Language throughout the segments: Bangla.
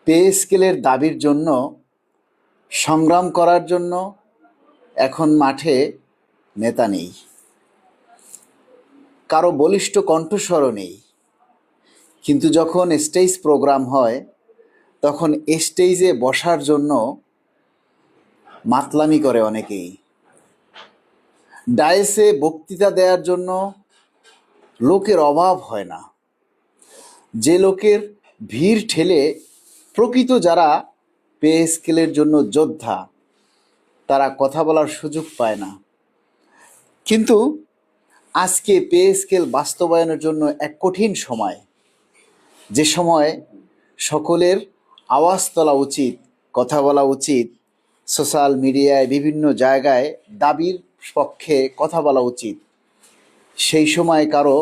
পে স্কেলের দাবির জন্য সংগ্রাম করার জন্য এখন মাঠে নেতা নেই, কারো বলিষ্ঠ কণ্ঠস্বরও নেই। কিন্তু যখন স্টেজ প্রোগ্রাম হয় তখন স্টেজে বসার জন্য মাতলামি করে অনেকেই। ডায়েসে বক্তৃতা দেওয়ার জন্য লোকের অভাব হয় না। যে লোকের ভিড় ঠেলে প্রকৃত যারা পে স্কেলের জন্য যোদ্ধা, তারা কথা বলার সুযোগ পায় না। কিন্তু আজকে পে স্কেল বাস্তবায়নের জন্য এক কঠিন সময়, যে সময় সকলের আওয়াজ তোলা উচিত, কথা বলা উচিত, সোশ্যাল মিডিয়ায় বিভিন্ন জায়গায় দাবির পক্ষে কথা বলা উচিত, সেই সময় কারো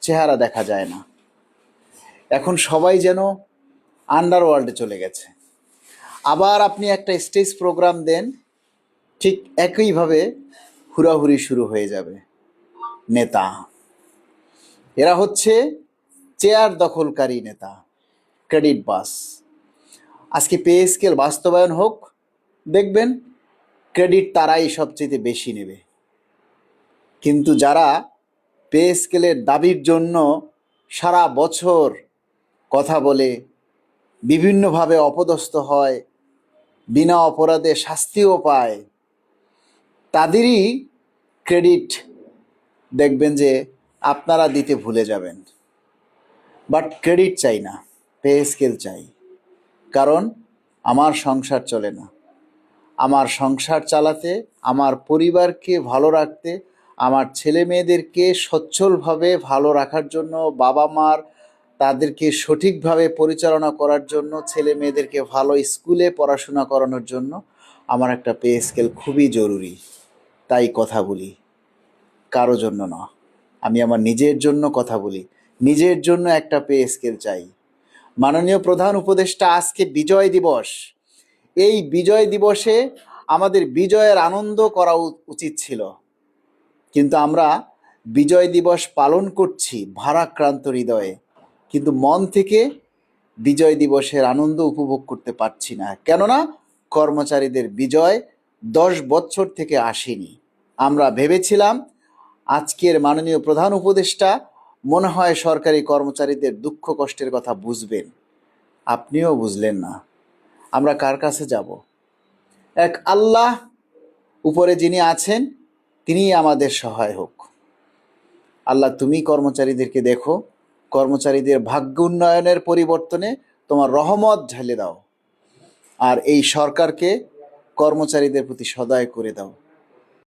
চেহারা দেখা যায় না। এখন সবাই যেন আন্ডারওয়ার্ল্ডে চলে গেছে। আবার আপনি একটা স্টেজ প্রোগ্রাম দেন, ঠিক একইভাবে হুড়াহুড়ি শুরু হয়ে যাবে। নেতা, এরা হচ্ছে চেয়ার দখলকারী নেতা, ক্রেডিট বাস। আজকে পে স্কেল বাস্তবায়ন হোক, দেখবেন ক্রেডিট তারাই সবচেয়ে বেশি নেবে। কিন্তু যারা পে স্কেলের দাবির জন্য সারা বছর কথা বলে, বিভিন্নভাবে অপদস্থ হয়, বিনা অপরাধে শাস্তিও পায়, তাদেরই ক্রেডিট দেখবেন যে আপনারা দিতে ভুলে যাবেন। বাট ক্রেডিট চাই না, পে স্কেল চাই। কারণ আমার সংসার চলে না। আমার সংসার চালাতে, আমার পরিবারকে ভালো রাখতে, আমার ছেলে মেয়েদেরকে সচ্ছলভাবে ভালো রাখার জন্য, বাবা মার তাদেরকে সঠিকভাবে পরিচালনা করার জন্য, ছেলে মেয়েদেরকে ভালো স্কুলে পড়াশোনা করানোর জন্য আমার একটা পে স্কেল খুবই জরুরি। তাই কথা বলি, কারো জন্য না। আমি আমার নিজের জন্য কথা বলি, নিজের জন্য একটা পে স্কেল চাই। মাননীয় প্রধান উপদেষ্টা, আজকে বিজয় দিবস। এই বিজয় দিবসে আমাদের বিজয়ের আনন্দ করা উচিত ছিল, কিন্তু আমরা বিজয় দিবস পালন করছি ভারাক্রান্ত হৃদয়ে, কিন্তু মন থেকে বিজয় দিবসের আনন্দ উপভোগ করতে পারছি না। কেননা কর্মচারীদের বিজয় 10 বছর থেকে আসেনি। আমরা ভেবেছিলাম আজকের মাননীয় প্রধান উপদেষ্টা মনে হয় সরকারি কর্মচারীদের দুঃখ কষ্টের কথা বুঝবেন। আপনিও বুঝলেন না। আমরা কার কাছে যাব? এক আল্লাহ উপরে যিনি আছেন, তিনিই আমাদের সহায় হোক। আল্লাহ, তুমি কর্মচারীদেরকে দেখো, কর্মচারীদের ভাগ্য উন্নয়নের পরিবর্তনে তোমার রহমত ঢেলে দাও, আর এই সরকারকে কর্মচারীদের প্রতি সদয় করে দাও।